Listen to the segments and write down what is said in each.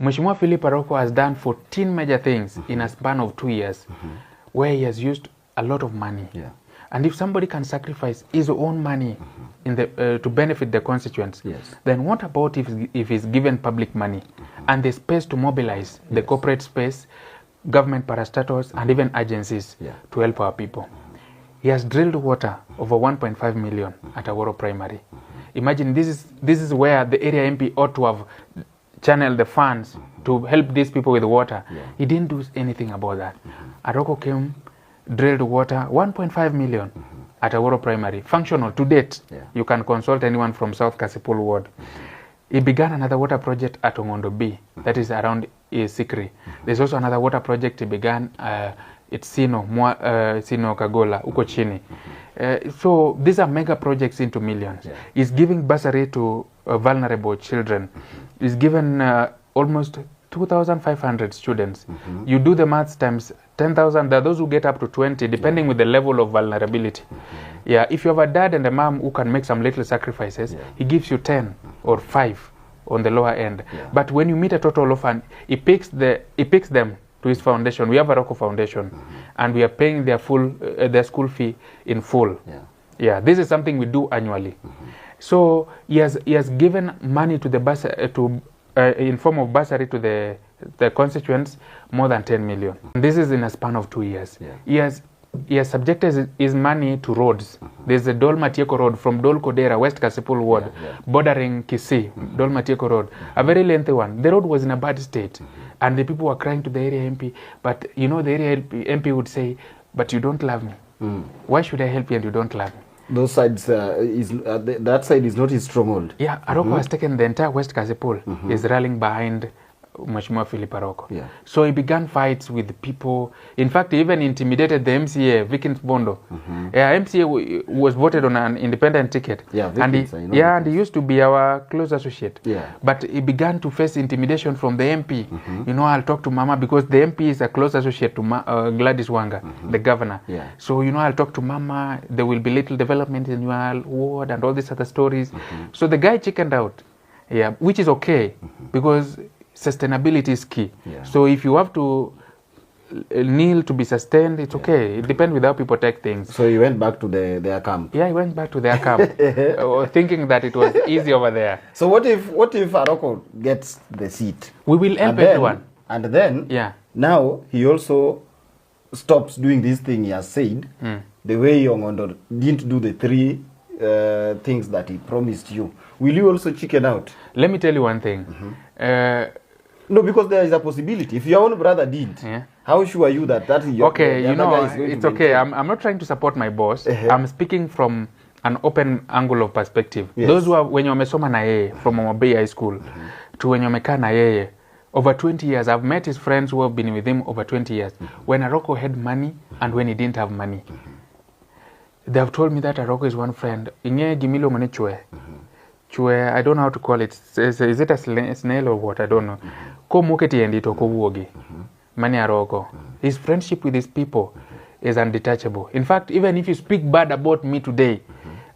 Mheshimiwa Philip Aroko has done 14 major things in a span of 2 years, where he has used a lot of money. Yeah. And if somebody can sacrifice his own money in the to benefit the constituents, Yes. then what about if he's given public money and the space to mobilize the corporate space, government parastatals, and even agencies to help our people? He has drilled water over 1.5 million at Aworo Primary. Imagine this is where the area MP ought to have channeled the funds to help these people with water. He didn't do anything about that. Aroko came, drilled water, 1.5 million at Aworo Primary, functional to date. You can consult anyone from South Kasipul ward. He began another water project at Ong'Ondo B, that is around Sikri. There's also another water project he began at Sino Kagola, uko chini. So these are mega projects into millions. He's giving bursary to vulnerable children. He's given almost 2,500 students. You do the maths times 10,000. There are those who get up to 20, depending with the level of vulnerability. Yeah, if you have a dad and a mom who can make some little sacrifices, he gives you 10 or 5 on the lower end. But when you meet a total orphan, he picks them to his foundation. We have Aroko Foundation, and we are paying their school fee in full. Yeah, this is something we do annually. So he has given money to the bus in form of bursary to the constituents, more than 10 million. And this is in a span of 2 years. He has subjected his money to roads. There's a Dol Matieko road from Dol Kodera, West Kasipul ward, bordering Kisii, Dol Matieko road, a very lengthy one. The road was in a bad state, and the people were crying to the area MP. But the area MP would say, "But you don't love me. Why should I help you and you don't love me?" Those sides, that side is not his stronghold. Yeah, Aroko has taken the entire West Kasipul. He's rallying behind Mheshimiwa Philip Aroko. So he began fights with people. In fact, he even intimidated the MCA, Vikins Bondo. MCA was voted on an independent ticket. And he used to be our close associate. But he began to face intimidation from the MP. I'll talk to Mama, because the MP is a close associate to Gladys Wanga, the governor. So, I'll talk to Mama, there will be little development in your ward and all these other stories. So the guy chickened out, which is okay, because sustainability is key. So if you have to kneel to be sustained, it's okay. It depends with how people take things. So he went back to their camp. Yeah, he went back to their camp, thinking that it was easy over there. So what if Aroko gets the seat? We will help everyone. And then now he also stops doing this thing he has said, the way Ong'Ondo didn't do the 3 things that he promised you. Will you also chicken out? Let me tell you one thing. No, because there is a possibility. If your own brother did, how sure are you that is your okay? It's okay. I'm not trying to support my boss. I'm speaking from an open angle of perspective. Those who are when you're mesoma na yeye from Omabay High School to when you're meka na yeye over 20 years. I've met his friends who have been with him over 20 years. When Aroko had money and when he didn't have money, they have told me that Aroko is one friend. Inye gimilo ngone chue. Chue, I don't know how to call it. Is it a snail or what? I don't know. Ko muketi endito ko wuogi. Mani Aroko. His friendship with his people is undetachable. In fact, even if you speak bad about me today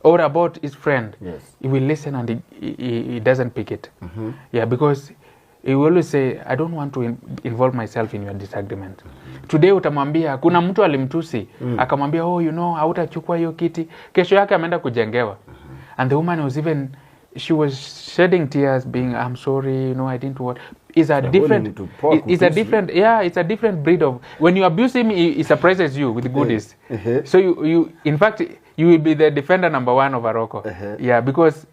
or about his friend, he will listen and he doesn't pick it. Yeah, because he will always say, I don't want to involve myself in your disagreement. Today utamwambia kuna mtu alimtusi, akamwambia hautachukua hiyo kiti. Kesho yake ameenda kujengewa. And the woman was even, she was shedding tears, being, I'm sorry, I didn't want. It's a different breed of. When you abuse him, he surprises you with goodies. So you, in fact, you will be the defender number 1 of Aroko. Yeah, because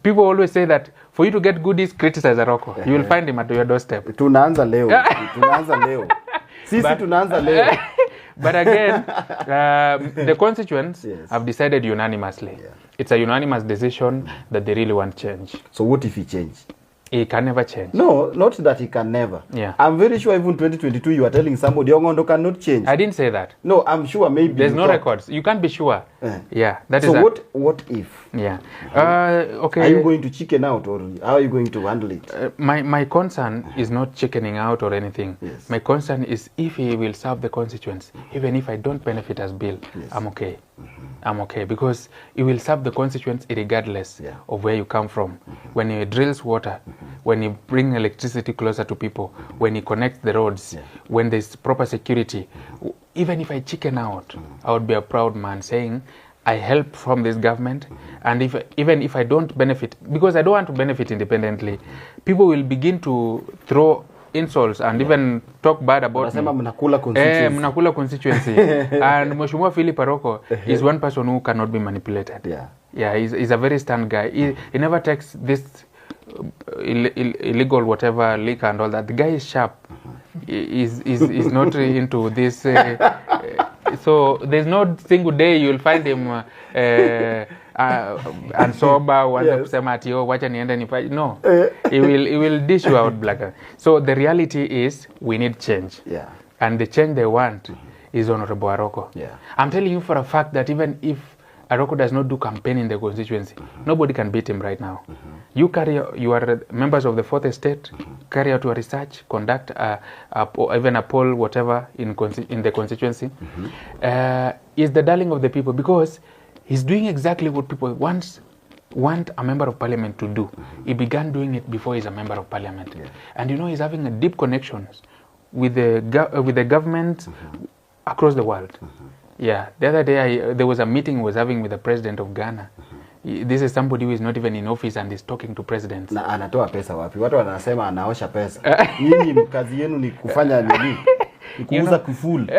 people always say that for you to get goodies, criticize Aroko. You will find him at your doorstep. Tunaanza leo. Sisi tunaanza leo. But again, the constituents have decided unanimously. It's a unanimous decision that they really want change. So what if he changes? He can never change. No, not that he can never. I'm very sure even 2022 you are telling somebody Ong'Ondo cannot change. I didn't say that. No, I'm sure maybe. There's no records. You can't be sure. Yeah, that so is. So what if? Yeah. Okay. Are you going to chicken out or how are you going to handle it? My concern is not chickening out or anything. My concern is if he will serve the constituents, even if I don't benefit as Bill, I'm okay. I'm okay, because it will serve the constituents regardless of where you come from. When he drills water, when you bring electricity closer to people, when you connect the roads, when there's proper security, even if I chicken out, I would be a proud man saying, I help from this government, and even if I don't benefit, because I don't want to benefit independently, people will begin to throw insults and even talk bad about me. Mnakula constituency. And Mheshimiwa Philip Aroko is one person who cannot be manipulated. He's a very stern guy. He never takes this illegal whatever liquor and all that. The guy is sharp. Is not into this. So there's no single day you'll find him and sober, wacha niende nipaje. No, he will dish you out black. So the reality is we need change, and the change they want is Honorable Aroko. I'm telling you for a fact that even if Aroko does not do campaign in the constituency, nobody can beat him right now. You are members of the fourth estate, carry out your research, conduct even a poll, whatever, in the constituency. Is the darling of the people, because he's doing exactly what people want a member of parliament to do. He began doing it before he's a member of parliament. And he's having a deep connections with the government across the world. The other day there was a meeting he was having with the president of Ghana. This is somebody who is not even in office and is talking to presidents. Na anatoa pesa wapi? Watu wanasema anaosha pesa. Nyinyi kazi yenu ni kufanya nini? Ni kuuza kifuli.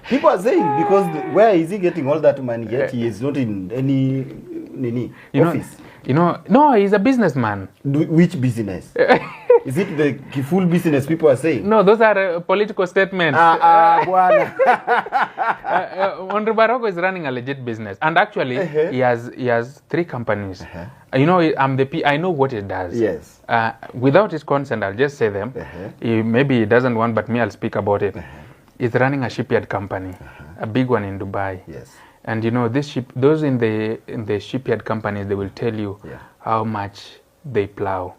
People are saying, because where is he getting all that money yet? He is not in any office. No, he's a businessman. Which business? Is it the Kiful business people are saying? No, those are political statements. Honorable Aroko is running a legit business, and actually he has 3 companies. I know what he does. Yes. Without his consent, I'll just say them. Maybe he doesn't want, but me, I'll speak about it. He's running a shipyard company, a big one in Dubai. Yes. And those in the shipyard companies, they will tell you how much they plow.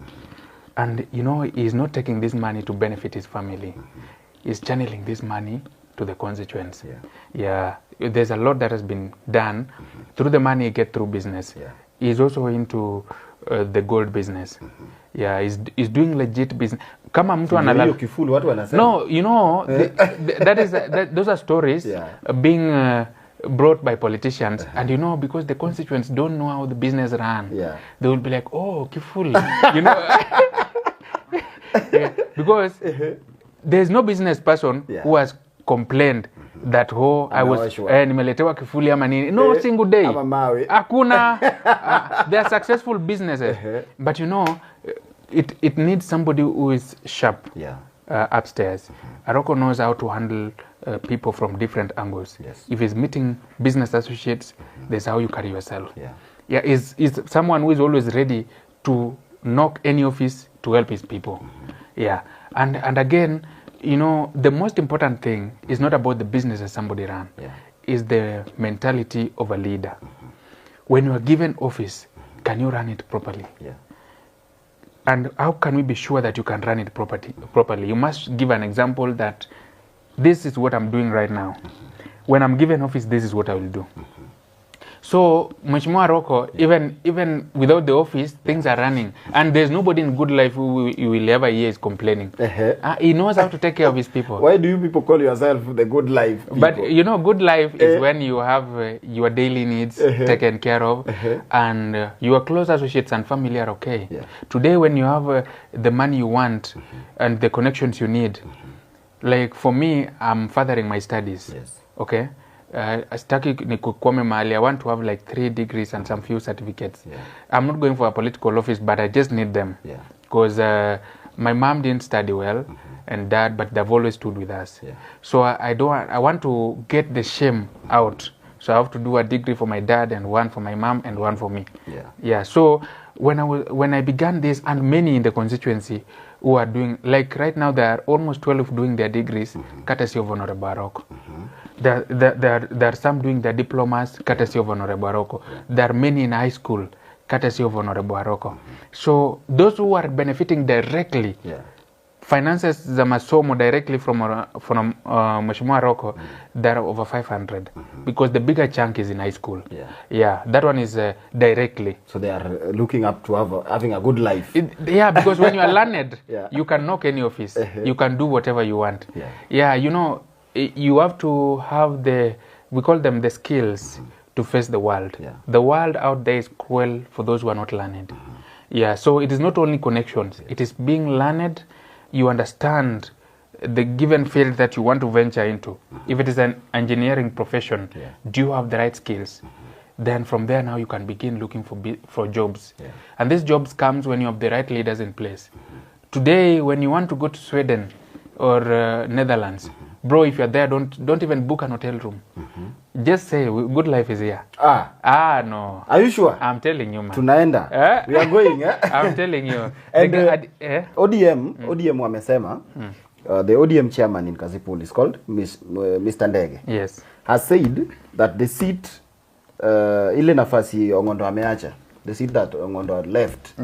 And he's not taking this money to benefit his family. He's channeling this money to the constituents. There's a lot that has been done through the money he gets through business. He's also into the gold business. He's doing legit business. Kama mtu analala Kifulu watu wanasema. No, those are stories being brought by politicians, and because the constituents don't know how the business run, they will be like, oh, Kiful, because there's no business person who has complained that I was nimeletewa kifuli ama nini. No single day. Hakuna. They are successful businesses, but it needs somebody who is sharp upstairs. Aroko knows how to handle people from different angles. If he's meeting business associates, there's how you carry yourself. Is someone who is always ready to knock any office to help his people. And again, the most important thing is not about the business that somebody run. Is the mentality of a leader. When you are given office, can you run it properly? And how can we be sure that you can run it properly? You must give an example that this is what I'm doing right now. When I'm given office, this is what I will do. So, Mheshimiwa Aroko, even without the office, things are running. And there's nobody in good life who you will ever hear is complaining. He knows how to take care of his people. Why do you people call yourself the good life people? But, good life is when you have your daily needs taken care of, and your close associates and family are okay. Today, when you have the money you want and the connections you need, like for me, I'm furthering my studies. Okay? I want to have like 3 degrees and some few certificates. I'm not going for a political office, but I just need them. Because my mom didn't study well, and dad, but they've always stood with us. So I want to get the shame out. So I have to do a degree for my dad, and one for my mom, and one for me. So when I began this, and many in the constituency who are doing, like right now there are almost 12 doing their degrees, courtesy of Honorable Aroko. There are some doing their diplomas, courtesy of Honorable Aroko. There are many in high school, courtesy of Honorable Aroko. So those who are benefiting directly finances za masomo directly from Mheshimiwa Aroko, there are over 500 because the bigger chunk is in high school. Yeah, that one is directly. So they are looking up to having a good life. Because when you are learned, you can knock any office. You can do whatever you want. You know, you have to have we call them the skills to face the world. The world out there is cruel for those who are not learned. So it is not only connections. It is being learned. You understand the given field that you want to venture into. If it is an engineering profession, do you have the right skills? Then from there now you can begin looking for jobs. And these jobs comes when you have the right leaders in place. Today, when you want to go to Sweden or Netherlands, bro, if you're there, don't even book an hotel room. Just say, good life is here. No. Are you sure? I'm telling you, man. Tunaenda. We are going. I'm telling you. And ODM wamesema, the ODM chairman in Kasipul is called Mr. Ndege. Yes. Has said that the seat, ile nafasi Ong'Ondo ameacha, the seat that Ong'Ondo left,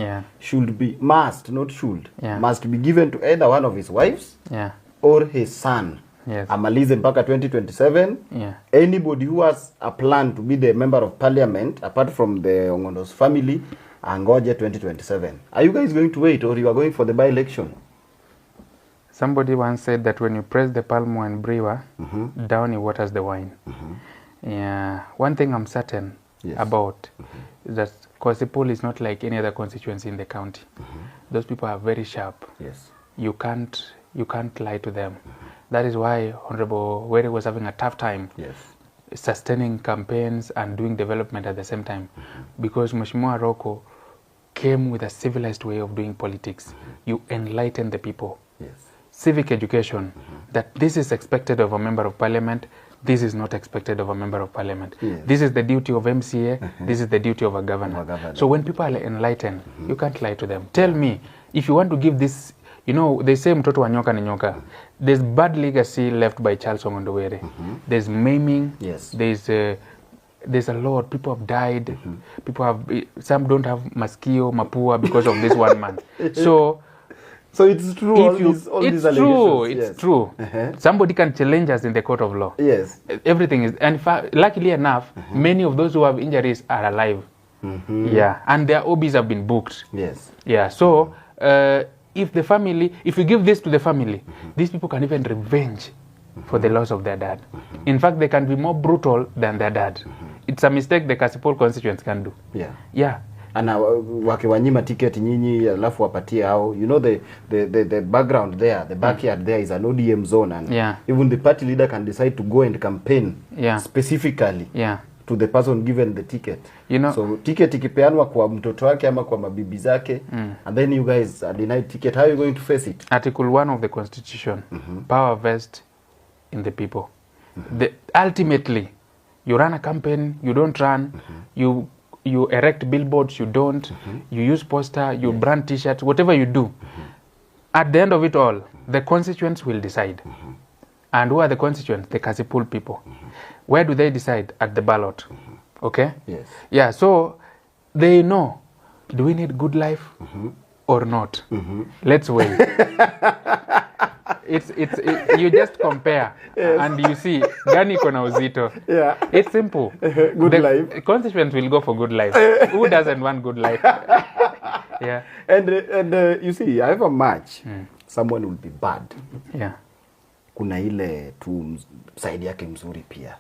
must be given to either one of his wives or his son. Amalize mpaka 2027. Anybody who has a plan to be the member of parliament, apart from the Ong'Ondo's family, angoje 2027. Are you guys going to wait, or you are going for the by-election? Somebody once said that when you press the palmo and brewer, down it waters the wine. One thing I'm certain about is that Kasipul is not like any other constituency in the county. Those people are very sharp. You can't lie to them. That is why Honorable Were was having a tough time sustaining campaigns and doing development at the same time, because Mheshimiwa Aroko came with a civilized way of doing politics. You enlighten the people. Civic education, that this is expected of a member of parliament, this is not expected of a member of parliament. This is the duty of MCA, this is the duty of a governor. So when people are enlightened, you can't lie to them. Tell me, if you want to give this, you know, they say mtoto wa nyoka ni nyoka. There's bad legacy left by Charles Ong'Ondo Were. There's maiming. There's a lot. People have died. Some don't have maskio, mapua because of this one man. So it's true. It's true. It's true. Somebody can challenge us in the court of law. Everything is, and luckily enough, many of those who have injuries are alive. And their OBs have been booked. So if you give this to the family, these people can even revenge for the loss of their dad. In fact, they can be more brutal than their dad. It's a mistake the Kasipul constituents can do. Ana wakiwanyima ticket nyinyi alafu wapatie hao, you know, the background there, the backyard there is an ODM zone, and even the party leader can decide to go and campaign specifically to the person given the ticket. You know, so ticket ikipeanwa kwa mtoto wake ama kwa mabibi zake, and then you guys are denied ticket, how are you going to face it? Article 1 of the Constitution, power vests in the people. Ultimately, you run a campaign, you don't run, you erect billboards, you don't, you use poster, you brand t-shirts, whatever you do. At the end of it all, the constituents will decide. And who are the constituents? The Kasipul people. Where do they decide? At the ballot. Okay? So they know, do we need good life or not? Let's wait. You just compare and you see gani kona uzito. It's simple. Good life. Constituents will go for good life. Who doesn't want good life? And you see, I have a match. Someone will be bad. Kuna ile tu side yake mzuri pia.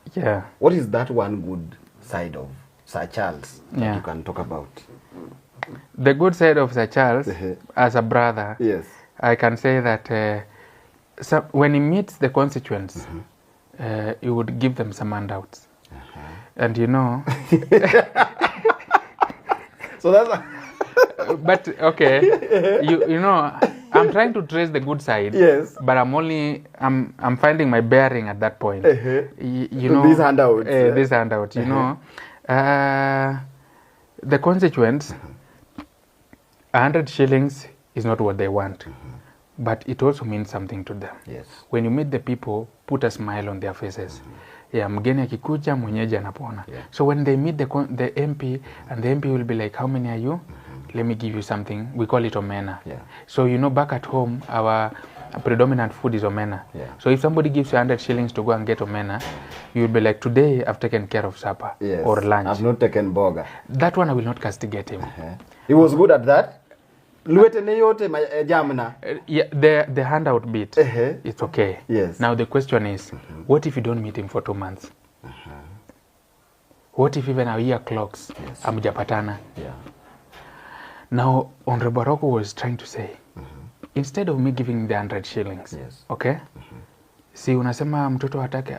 What is that one good side of Sir Charles that you can talk about? The good side of Sir Charles, as a brother, I can say that when he meets the constituents, he would give them some handouts. And you know... So that's... But, okay, you know... I'm trying to trace the good side, but I'm finding my bearing at that point. You know, these handouts. This handout, you know, the constituents, 100 shillings is not what they want, but it also means something to them. When you meet the people, put a smile on their faces. Mgeni akikuja mwenyeji anapona. So when they meet the MP, and the MP will be like, how many are you? Let me give you something. We call it omena. So, you know, back at home, our predominant food is omena. Yeah. So if somebody gives you 100 shillings to go and get omena, you'll be like, today I've taken care of supper or lunch. I've not taken burger. That one I will not castigate him. He was good at that. Yeah, the handout bit, it's okay. Yes. Now the question is, what if you don't meet him for 2 months? What if even a year clocks, amjapatana? Yeah. Now, Honorable Aroko was trying to say, instead of me giving the 100 shillings, okay? Si unasema mtoto hatake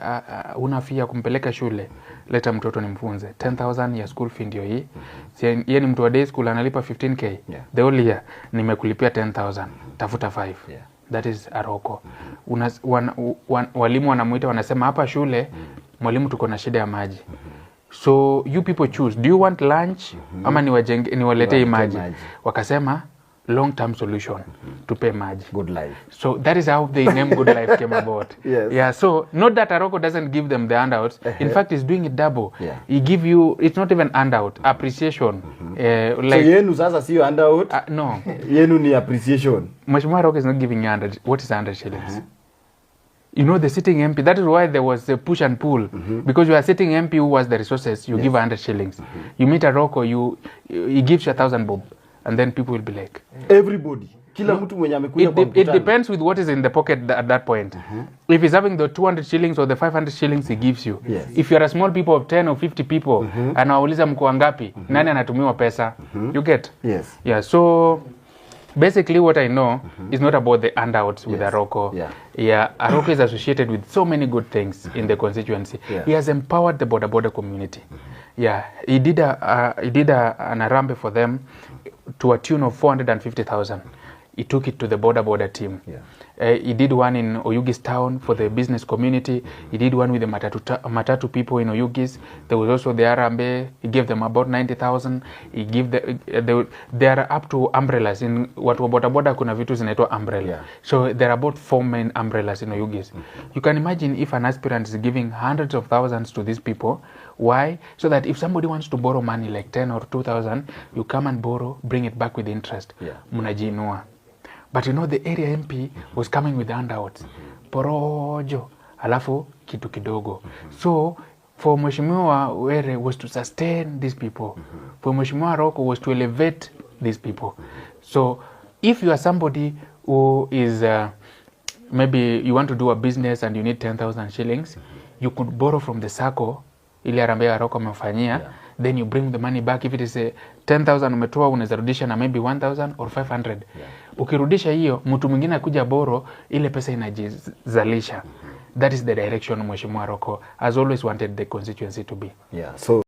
una fee ya kumpeleka shule, leta mtoto nimfunze. 10,000 ya school fee ndio hii. Si yeye ni mtu wa day school analipa 15k. The whole year nimekulipia 10,000, tafuta 5. That is Aroko. Walimu wanamuita wanasema hapa shule mwalimu tuko na shida ya maji. So you people choose, do you want lunch ama niwaletee maji? Wakasema long term solution to pay maji. Good life. So that is how the name Good Life came about. Yeah, so not that Aroko doesn't give them the handouts. In fact, he's doing it double. He give you, it's not even handout, appreciation. Like, so yenu sasa siyo handout? No. Yenu ni appreciation. Mheshimiwa Aroko is not giving you 100. What is 100 shillings? You know, the sitting MP, that is why there was a push and pull. Because you are sitting MP who has the resources, you give 100 shillings. You meet Aroko, he gives you 1,000 bob. And then people will be like, everybody. Kila mtu mwenye amekuja kwa mkutano. It depends with what is in the pocket at that point. If he's having the 200 shillings or the 500 shillings he gives you. If you're a small people of 10 or 50 people, anawauliza mko ngapi, nani anatumiwa pesa? You get? Yes. Yeah, so basically what I know is not about the handouts with Aroko. Aroko is associated with so many good things in the constituency. He has empowered the border community. He did an Arambe for them to a tune of 450,000. He took it to the border team. He did one in Oyugis town for the business community. He did one with the matatu people in Oyugis. There was also the Arambe. He gave them about 90,000. He gave they are up to umbrellas in watu wa boda kuna vitu zinaitwa umbrella. So there are about 4 main umbrellas in Oyugis. You can imagine if an aspirant is giving hundreds of thousands to these people. Why? So that if somebody wants to borrow money like 10 or 2,000, you come and borrow, bring it back with interest. Munajinua. But you know, the area MP was coming with handouts. Porojo, alafu kitu kidogo. So, for Mheshimiwa Were was to sustain these people. For Mheshimiwa Aroko was to elevate these people. So, if you are somebody who is, maybe you want to do a business and you need 10,000 shillings, you could borrow from the SACCO, ili Arambe Aroko amefanyia, then you bring the money back. If it is 10,000 umetoa, unaweza rudisha na maybe 1,000 or 500. Ukirudisha hiyo, mtu mwingine akuja boro, ile pesa inajizalisha. That is the direction Mheshimiwa Aroko has always wanted the constituency to be. So